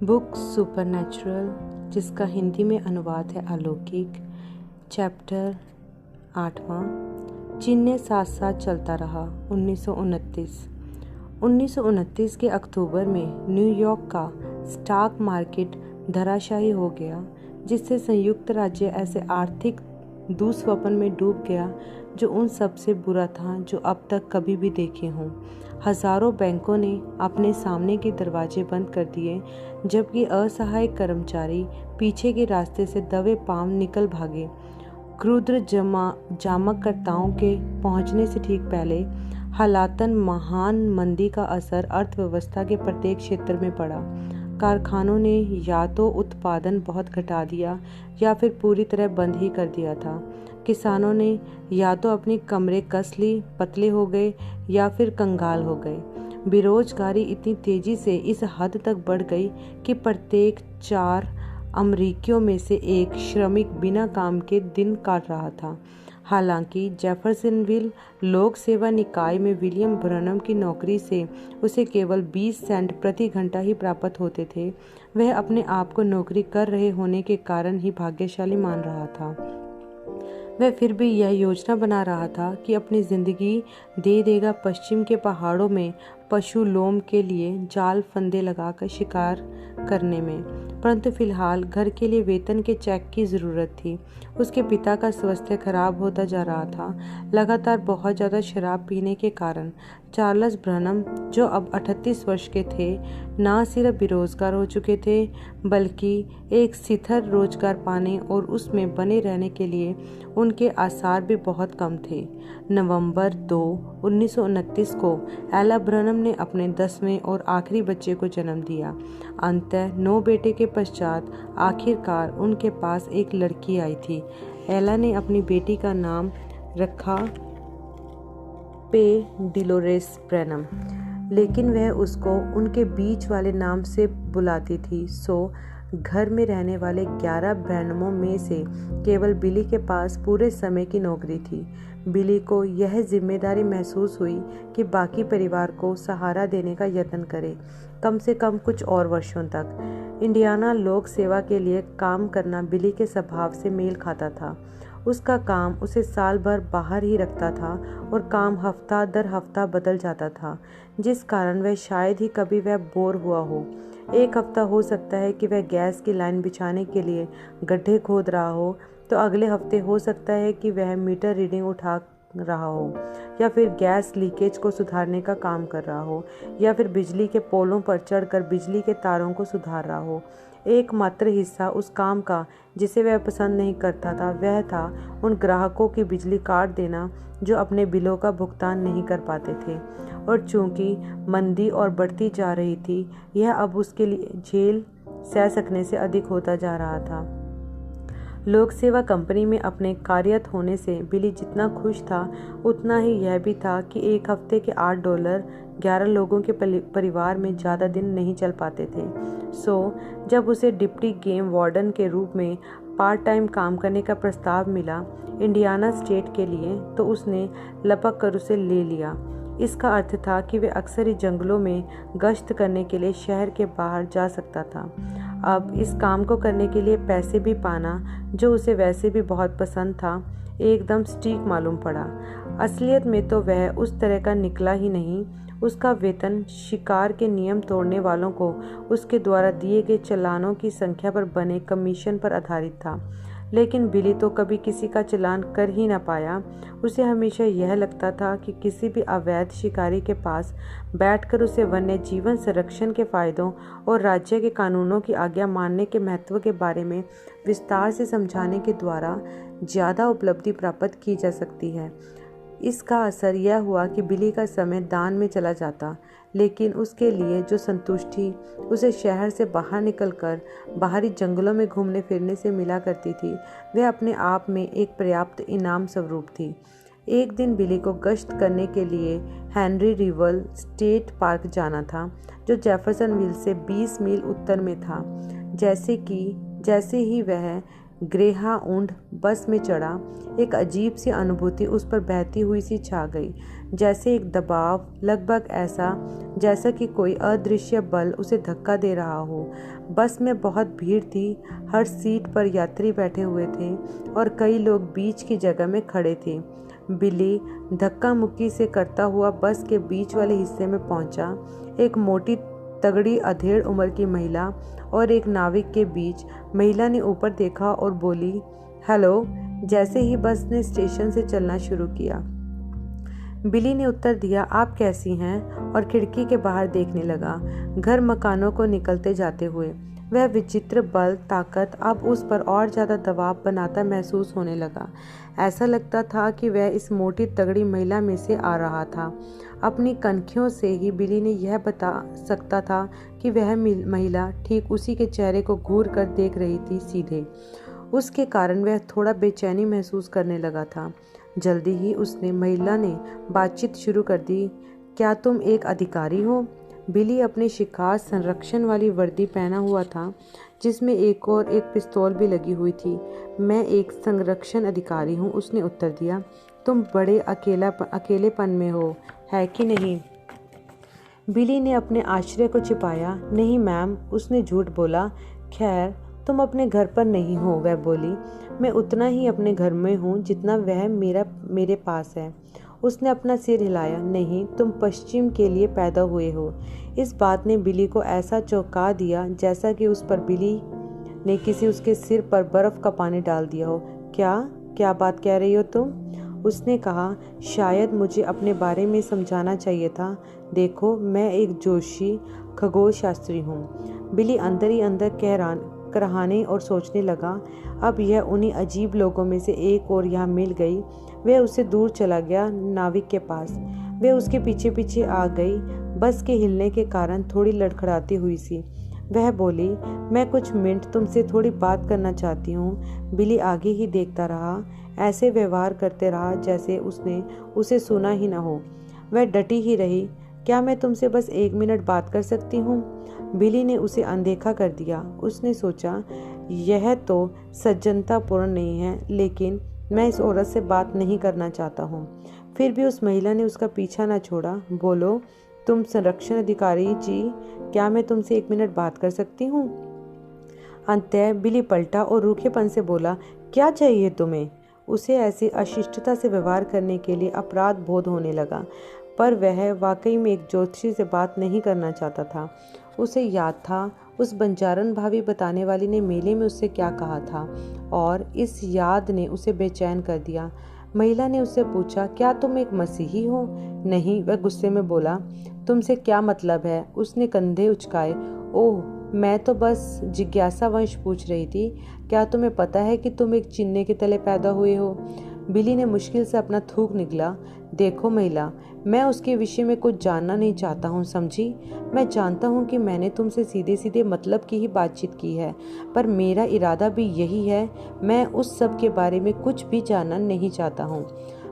Book supernatural, जिसका हिंदी में अनुवाद है अलौकिक। चैप्टर 8वां। चीन साथ साथ चलता रहा। 1929 के अक्टूबर में न्यूयॉर्क का स्टॉक मार्केट धराशायी हो गया, जिससे संयुक्त राज्य ऐसे आर्थिक दुस्वप्न में डूब गया जो उन सबसे बुरा था जो अब तक कभी भी देखे हों। हजारों बैंकों ने अपने सामने के दरवाजे बंद कर दिए, जबकि असहाय कर्मचारी पीछे के रास्ते से दबे पांव निकल भागे। क्रुद्र जामकर्ताओं के पहुंचने से ठीक पहले हालातन महान मंदी का असर अर्थव्यवस्था के प्रत्येक क्षेत्र में पड़ा। कारखानों ने या तो उत्पादन बहुत घटा दिया या फिर पूरी तरह बंद ही कर दिया था। किसानों ने या तो अपनी कमरें कस ली, पतले हो गए या फिर कंगाल हो गए। बेरोजगारी इतनी तेजी से इस हद तक बढ़ गई कि प्रत्येक 4 अमरीकियों में से एक श्रमिक बिना काम के दिन काट रहा था। हालांकि जेफरसनविल लोक सेवा निकाय में विलियम ब्रनम की नौकरी से उसे केवल 20 सेंट प्रति घंटा ही प्राप्त होते थे, वह अपने आप को नौकरी कर रहे होने के कारण ही भाग्यशाली मान रहा था। वह फिर भी यह योजना बना रहा था कि अपनी जिंदगी दे देगा पश्चिम के पहाड़ों में पशु लोम के लिए जाल फंदे लगाकर शिकार करने में, परंतु फिलहाल घर के लिए वेतन के चेक की ज़रूरत थी। उसके पिता का स्वास्थ्य खराब होता जा रहा था, लगातार बहुत ज़्यादा शराब पीने के कारण। चार्ल्स ब्रनम, जो अब 38 वर्ष के थे, न सिर्फ बेरोजगार हो चुके थे, बल्कि एक स्थिर रोजगार पाने और उसमें बने रहने के लिए उनके आसार भी बहुत कम थे। नवंबर 2, 1929 को एला ब्रनम ने अपने 10वें और आखिरी बच्चे को जन्म दिया। अंततः 9 बेटे के पश्चात आखिरकार उनके पास एक लड़की आई थी। एला ने अपनी बेटी का नाम रखा पे डिलोरेस ब्रनम, लेकिन वह उसको उनके बीच वाले नाम से बुलाती थी। सो घर में रहने वाले 11 ब्रैनमों में से केवल बिली के पास पूरे समय की नौकरी थी। बिली को यह जिम्मेदारी महसूस हुई कि बाकी परिवार को सहारा देने का यत्न करे, कम से कम कुछ और वर्षों तक। इंडियाना लोक सेवा के लिए काम करना बिली के स्वभाव से मेल खाता था। उसका काम उसे साल भर बाहर ही रखता था और काम हफ्ता दर हफ्ता बदल जाता था, जिस कारण वह शायद ही कभी वह बोर हुआ हो। एक हफ्ता हो सकता है कि वह गैस की लाइन बिछाने के लिए गड्ढे खोद रहा हो, तो अगले हफ्ते हो सकता है कि वह मीटर रीडिंग उठा रहा हो, या फिर गैस लीकेज को सुधारने का काम कर रहा हो, या फिर बिजली के पोलों पर चढ़कर बिजली के तारों को सुधार रहा हो। एकमात्र हिस्सा उस काम का जिसे वह पसंद नहीं करता था, वह था उन ग्राहकों की बिजली काट देना जो अपने बिलों का भुगतान नहीं कर पाते थे। और चूंकि मंदी और बढ़ती जा रही थी, यह अब उसके लिए झेल सह सकने से अधिक होता जा रहा था। लोक सेवा कंपनी में अपने कार्यरत होने से बिली जितना खुश था, उतना ही यह भी था कि एक हफ्ते के $8 11 लोगों के परिवार में ज़्यादा दिन नहीं चल पाते थे। सो जब उसे डिप्टी गेम वार्डन के रूप में पार्ट टाइम काम करने का प्रस्ताव मिला इंडियाना स्टेट के लिए, तो उसने लपक कर उसे ले लिया। इसका अर्थ था कि वह अक्सर ही जंगलों में गश्त करने के लिए शहर के बाहर जा सकता था। अब इस काम को करने के लिए पैसे भी पाना, जो उसे वैसे भी बहुत पसंद था, एकदम सटीक मालूम पड़ा। असलियत में तो वह उस तरह का निकला ही नहीं। उसका वेतन शिकार के नियम तोड़ने वालों को उसके द्वारा दिए गए चालानों की संख्या पर बने कमीशन पर आधारित था। लेकिन बिली तो कभी किसी का चालान कर ही न पाया। उसे हमेशा यह लगता था कि किसी भी अवैध शिकारी के पास बैठकर उसे वन्य जीवन संरक्षण के फायदों और राज्य के कानूनों की आज्ञा मानने के महत्व के बारे में विस्तार से समझाने के द्वारा ज़्यादा उपलब्धि प्राप्त की जा सकती है। इसका असर यह हुआ कि बिली का समय दान में चला जाता, लेकिन उसके लिए जो संतुष्टि उसे शहर से बाहर निकलकर बाहरी जंगलों में घूमने फिरने से मिला करती थी, वह अपने आप में एक पर्याप्त इनाम स्वरूप थी। एक दिन बिली को गश्त करने के लिए हेनरी रिवल स्टेट पार्क जाना था, जो जेफरसनविल से 20 मील उत्तर में था। जैसे ही वह ग्रेहाउंड बस में चढ़ा, एक अजीब सी अनुभूति उस पर बहती हुई सी छा गई, जैसे एक दबाव, लगभग ऐसा जैसा कि कोई अदृश्य बल उसे धक्का दे रहा हो। बस में बहुत भीड़ थी, हर सीट पर यात्री बैठे हुए थे और कई लोग बीच की जगह में खड़े थे। बिली धक्का मुक्की से करता हुआ बस के बीच वाले हिस्से में पहुंचा। एक मोटी तगड़ी अधेड़ उम्र की महिला और एक नाविक के बीच। महिला ने ऊपर देखा और बोली, हेलो, जैसे ही बस ने स्टेशन से चलना शुरू किया। बिली ने उत्तर दिया, आप कैसी हैं, और खिड़की के बाहर देखने लगा, घर मकानों को निकलते जाते हुए। वह विचित्र बल, ताकत अब उस पर और ज़्यादा दबाव बनाता महसूस होने लगा। ऐसा लगता था कि वह इस मोटी तगड़ी महिला में से आ रहा था। अपनी कनखियों से ही बिली ने यह बता सकता था कि वह महिला ठीक उसी के चेहरे को घूर कर देख रही थी सीधे। उसके कारण वह थोड़ा बेचैनी महसूस करने लगा था। जल्दी ही महिला ने बातचीत शुरू कर दी, क्या तुम एक अधिकारी हो? बिली अपने शिकार संरक्षण वाली वर्दी पहना हुआ था, जिसमें एक पिस्तौल भी लगी हुई थी। मैं एक संरक्षण अधिकारी हूँ, उसने उत्तर दिया। तुम बड़े अकेलेपन में हो, है कि नहीं? बिली ने अपने आश्चर्य को छिपाया। नहीं मैम, उसने झूठ बोला। खैर, तुम अपने घर पर नहीं हो, वह बोली। मैं उतना ही अपने घर में हूँ जितना वह मेरे पास है। उसने अपना सिर हिलाया। नहीं, तुम पश्चिम के लिए पैदा हुए हो। इस बात ने बिली को ऐसा चौंका दिया जैसा कि उस पर बिली ने उसके सिर पर बर्फ का पानी डाल दिया हो। क्या बात कह रही हो तुम? उसने कहा, शायद मुझे अपने बारे में समझाना चाहिए था। देखो, मैं एक जोशी खगोल शास्त्री हूँ। बिली अंदर ही अंदर कराहने और सोचने लगा, अब यह उन्हीं अजीब लोगों में से एक और यहाँ मिल गई। वह उससे दूर चला गया, नाविक के पास। वह उसके पीछे पीछे आ गई, बस के हिलने के कारण थोड़ी लड़खड़ाती हुई सी। वह बोली, मैं कुछ मिनट तुमसे थोड़ी बात करना चाहती हूँ। बिली आगे ही देखता रहा, ऐसे व्यवहार करते रहा जैसे उसने उसे सुना ही न हो। वह डटी ही रही। क्या मैं तुमसे बस 1 मिनट बात कर सकती हूँ? बिली ने उसे अनदेखा कर दिया। उसने सोचा, यह तो सज्जनतापूर्ण नहीं है, लेकिन मैं इस औरत से बात नहीं करना चाहता हूँ। फिर भी उस महिला ने उसका पीछा न छोड़ा। बोलो, तुम संरक्षण अधिकारी जी, क्या मैं तुमसे 1 मिनट बात कर सकती हूँ? अंततः बिली पलटा और रूखेपन से बोला, क्या चाहिए तुम्हें? उसे ऐसी अशिष्टता से व्यवहार करने के लिए अपराध बोध होने लगा, पर वह वाकई में एक ज्योतिषी से बात नहीं करना चाहता था। उसे याद था उस बंजारन भाभी बताने वाली ने मेले में उससे क्या कहा था, और इस याद ने उसे बेचैन कर दिया। महिला ने उससे पूछा, क्या तुम एक मसीही हो? नहीं, वह गुस्से में बोला। तुमसे क्या मतलब है? उसने कंधे उचकाए। ओह, मैं तो बस जिज्ञासावश पूछ रही थी। क्या तुम्हें पता है कि तुम एक चिन्ह के तले पैदा हुए हो? बिली ने मुश्किल से अपना थूक निगला। देखो महिला, मैं उसके विषय में कुछ जानना नहीं चाहता हूँ, समझी? मैं जानता हूँ कि मैंने तुमसे सीधे सीधे मतलब की ही बातचीत की है, पर मेरा इरादा भी यही है। मैं उस सब के बारे में कुछ भी जानना नहीं चाहता हूँ।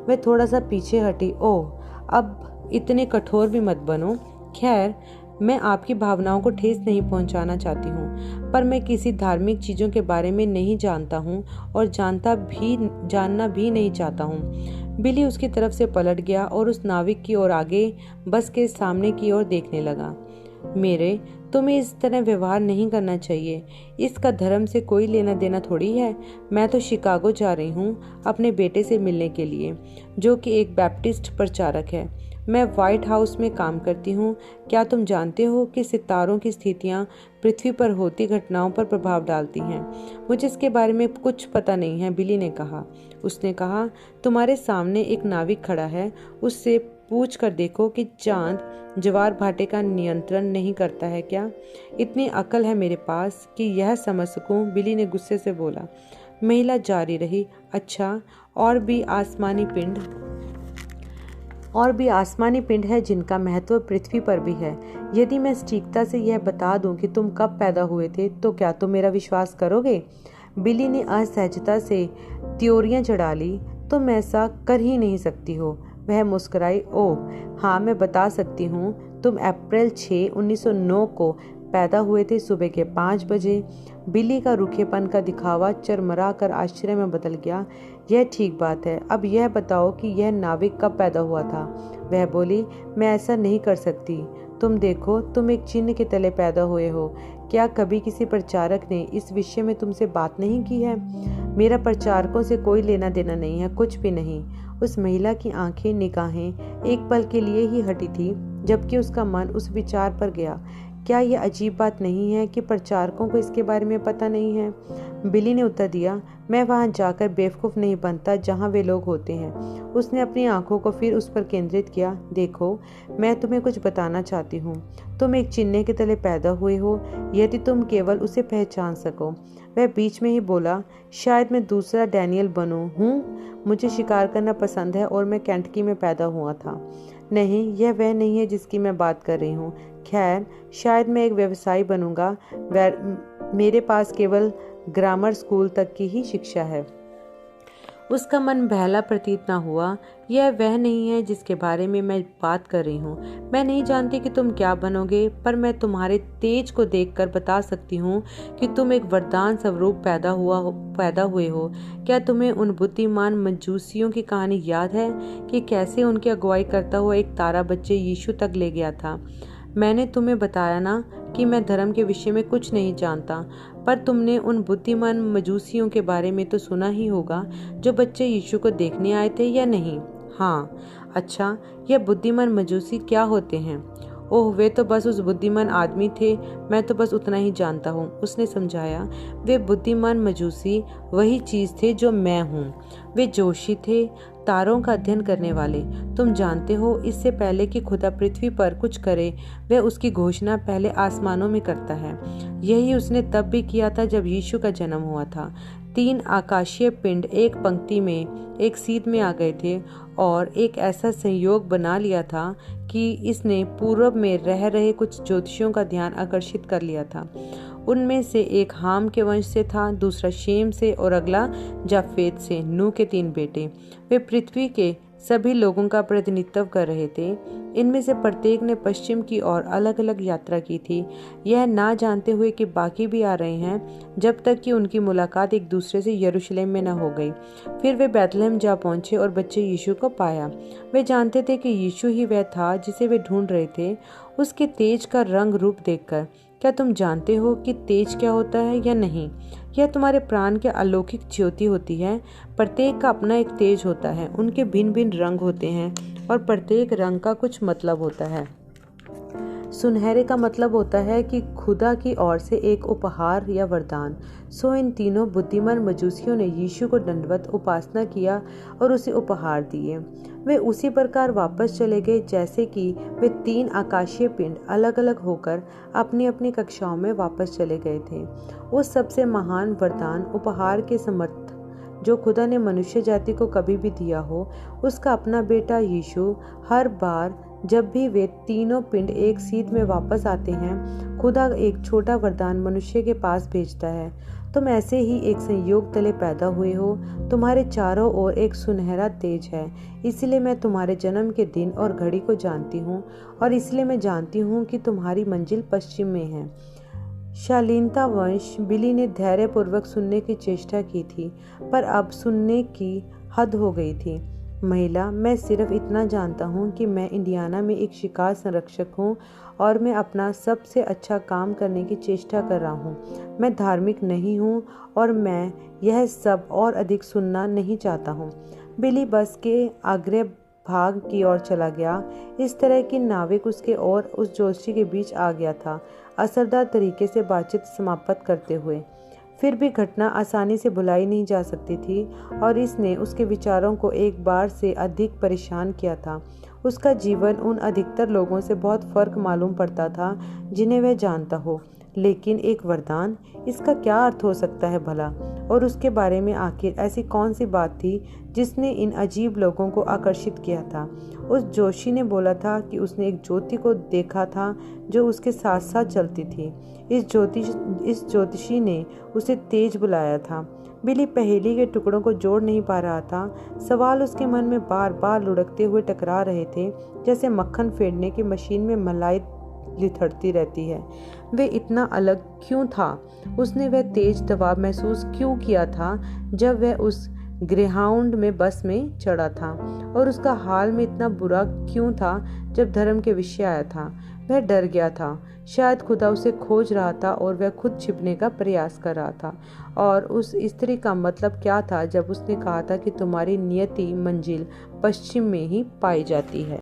मैं थोड़ा सा पीछे हटी। ओह, अब इतने कठोर भी मत बनो। खैर, मैं आपकी भावनाओं को ठेस नहीं पहुंचाना चाहती हूँ, पर मैं किसी धार्मिक चीज़ों के बारे में नहीं जानता हूँ और जानना भी नहीं चाहता हूँ। बिली उसकी तरफ से पलट गया और उस नाविक की ओर आगे बस के सामने की ओर देखने लगा। तुम्हें इस तरह व्यवहार नहीं करना चाहिए। इसका धर्म से कोई लेना देना थोड़ी है। मैं तो शिकागो जा रही हूँ अपने बेटे से मिलने के लिए, जो कि एक बैप्टिस्ट प्रचारक है। मैं व्हाइट हाउस में काम करती हूँ। क्या तुम जानते हो कि सितारों की स्थितियाँ पृथ्वी पर होती घटनाओं पर प्रभाव डालती हैं? मुझे इसके बारे में कुछ पता नहीं है, बिली ने कहा। उसने कहा, तुम्हारे सामने एक नाविक खड़ा है, उससे पूछ कर देखो कि चांद ज्वार भाटे का नियंत्रण नहीं करता है क्या? इतनी अकल है मेरे पास कि यह समझ सकूं, बिली ने गुस्से से बोला। महिला जारी रही, अच्छा, और भी आसमानी पिंड है जिनका महत्व पृथ्वी पर भी है। यदि मैं सटीकता से यह बता दूं कि तुम कब पैदा हुए थे, तो क्या तुम मेरा विश्वास करोगे? बिली ने असहजता से त्योरियां चढ़ा ली। तुम ऐसा कर ही नहीं सकती हो। वह मुस्कुराई। ओह हाँ, मैं बता सकती हूँ। तुम अप्रैल 6, 1909 को पैदा हुए थे सुबह के 5 बजे। बिली का रूखेपन का दिखावा चरमरा कर आश्चर्य में बदल गया। यह ठीक बात है, अब यह बताओ कि यह नाविक कब पैदा हुआ था? वह बोली, मैं ऐसा नहीं कर सकती। तुम देखो, तुम एक चिन्ह के तले पैदा हुए हो। क्या कभी किसी प्रचारक ने इस विषय में तुमसे बात नहीं की है? मेरा प्रचारकों से कोई लेना देना नहीं है, कुछ भी नहीं। उस महिला की आंखें निगाहें एक पल के लिए ही हटी थी, जबकि उसका मन उस विचार पर गया। क्या यह अजीब बात नहीं है कि प्रचारकों को इसके बारे में पता नहीं है? बिली ने उत्तर दिया, मैं वहां जाकर बेवकूफ़ नहीं बनता जहां वे लोग होते हैं। उसने अपनी आंखों को फिर उस पर केंद्रित किया। देखो, मैं तुम्हें कुछ बताना चाहती हूँ। तुम एक चिन्ह के तले पैदा हुए हो, यदि तुम केवल उसे पहचान सको। वह बीच में ही बोला, शायद मैं दूसरा डैनियल बनूं हूँ। मुझे शिकार करना पसंद है और मैं केंटकी में पैदा हुआ था। नहीं, यह वह नहीं है जिसकी मैं बात कर रही हूँ। खैर, शायद मैं एक व्यवसायी बनूंगा। मेरे पास केवल ग्रामर स्कूल तक की ही शिक्षा है। उसका मन बहला प्रतीत न हुआ। यह वह नहीं है जिसके बारे में मैं बात कर रही हूँ। मैं नहीं जानती कि तुम क्या बनोगे, पर मैं तुम्हारे तेज को देखकर बता सकती हूँ कि तुम एक वरदान स्वरूप पैदा हुए हो। क्या तुम्हें उन बुद्धिमान मजूसियों की कहानी याद है कि कैसे उनकी अगुवाई करता हुआ एक तारा बच्चे यीशु तक ले गया था? मैंने तुम्हें बताया ना कि मैं धर्म के विषय में कुछ नहीं जानता, पर तुमने उन बुद्धिमान मजूसियों के बारे में तो सुना ही होगा जो बच्चे यीशु को देखने आए थे, या नहीं? हाँ। अच्छा, यह बुद्धिमान मजूसी क्या होते हैं? ओह, वे तो बस उस बुद्धिमान आदमी थे। मैं तो बस उतना ही जानता हूँ, उसने समझाया। वे बुद्धिमान मजूसी वही चीज थे जो मैं हूँ। वे जोशी थे, तारों का अध्ययन करने वाले। तुम जानते हो, इससे पहले कि खुदा पृथ्वी पर कुछ करे, वह उसकी घोषणा पहले आसमानों में करता है। यही उसने तब भी किया था जब यीशु का जन्म हुआ था। 3 आकाशीय पिंड एक पंक्ति में एक सीध में आ गए थे और एक ऐसा संयोग बना लिया था कि इसने पूर्व में रह रहे कुछ ज्योतिषियों का ध्यान आकर्षित कर लिया था। उनमें से एक हाम के वंश से था, दूसरा शेम से और अगला जाफेत से। नूह के 3 बेटे। वे पृथ्वी के सभी लोगों का प्रतिनिधित्व कर रहे थे। इनमें से प्रत्येक ने पश्चिम की ओर अलग अलग यात्रा की थी, यह ना जानते हुए कि बाकी भी आ रहे हैं, जब तक कि उनकी मुलाकात एक दूसरे से यरूशलेम में न हो गई। फिर वे बैतलहम जा पहुंचे और बच्चे यीशु को पाया। वे जानते थे कि यीशु ही वह था जिसे वे ढूंढ रहे थे। उसके तेज का रंग रूप देखकर क्या तुम जानते हो कि तेज क्या होता है या नहीं? यह तुम्हारे प्राण के अलौकिक ज्योति होती है। प्रत्येक का अपना एक तेज होता है, उनके भिन्न भिन्न रंग होते हैं और प्रत्येक रंग का कुछ मतलब होता है। सुनहरे का मतलब होता है कि खुदा की ओर से एक उपहार या वरदान। सो इन तीनों बुद्धिमान मजूसियों ने यीशु को दंडवत उपासना किया और उसे उपहार दिए। वे उसी प्रकार वापस चले गए जैसे कि वे 3 आकाशीय पिंड अलग अलग होकर अपनी अपनी कक्षाओं में वापस चले गए थे। उस सबसे महान वरदान उपहार के समर्थ जो खुदा ने मनुष्य जाति को कभी भी दिया हो, उसका अपना बेटा यीशु। हर बार जब भी वे तीनों पिंड एक सीध में वापस आते हैं, खुदा एक छोटा वरदान मनुष्य के पास भेजता है। तुम ऐसे ही एक संयोग तले पैदा हुए हो। तुम्हारे चारों ओर एक सुनहरा तेज है। इसलिए मैं तुम्हारे जन्म के दिन और घड़ी को जानती हूँ, और इसलिए मैं जानती हूँ कि तुम्हारी मंजिल पश्चिम में है। शालीनता वंश। बिली ने धैर्यपूर्वक सुनने की चेष्टा की थी, पर अब सुनने की हद हो गई थी। महिला, मैं सिर्फ इतना जानता हूँ कि मैं इंडियाना में एक शिकार संरक्षक हूँ और मैं अपना सबसे अच्छा काम करने की चेष्टा कर रहा हूँ। मैं धार्मिक नहीं हूँ और मैं यह सब और अधिक सुनना नहीं चाहता हूँ। बिली बस के आग्रह भाग की ओर चला गया। इस तरह की नाविक उसके और उस जोशी के बीच आ गया था, असरदार तरीके से बातचीत समाप्त करते हुए। फिर भी घटना आसानी से भुलाई नहीं जा सकती थी और इसने उसके विचारों को एक बार से अधिक परेशान किया था। उसका जीवन उन अधिकतर लोगों से बहुत फर्क मालूम पड़ता था जिन्हें वह जानता हो। लेकिन एक वरदान, इसका क्या अर्थ हो सकता है भला? और उसके बारे में आखिर ऐसी कौन सी बात थी जिसने इन अजीब लोगों को आकर्षित किया था? उस जोशी ने बोला था कि उसने एक ज्योति को देखा था जो उसके साथ साथ चलती थी। इस ज्योतिषी ने उसे तेज बुलाया था। बिली पहेली के टुकड़ों को जोड़ नहीं पा रहा था। सवाल उसके मन में बार बार लुढ़कते हुए टकरा रहे थे, जैसे मक्खन फेंटने की मशीन में मलाई लिथड़ती रहती है। वे इतना अलग क्यों था? उसने वह तेज दबाव महसूस क्यों किया था जब वह उस ग्रेहाउंड में बस में चढ़ा था? और उसका हाल में इतना बुरा क्यों था जब धर्म के विषय आया था? वह डर गया था। शायद खुदा उसे खोज रहा था और वह खुद छिपने का प्रयास कर रहा था। और उस स्त्री का मतलब क्या था जब उसने कहा था कि तुम्हारी नियति मंजिल पश्चिम में ही पाई जाती है।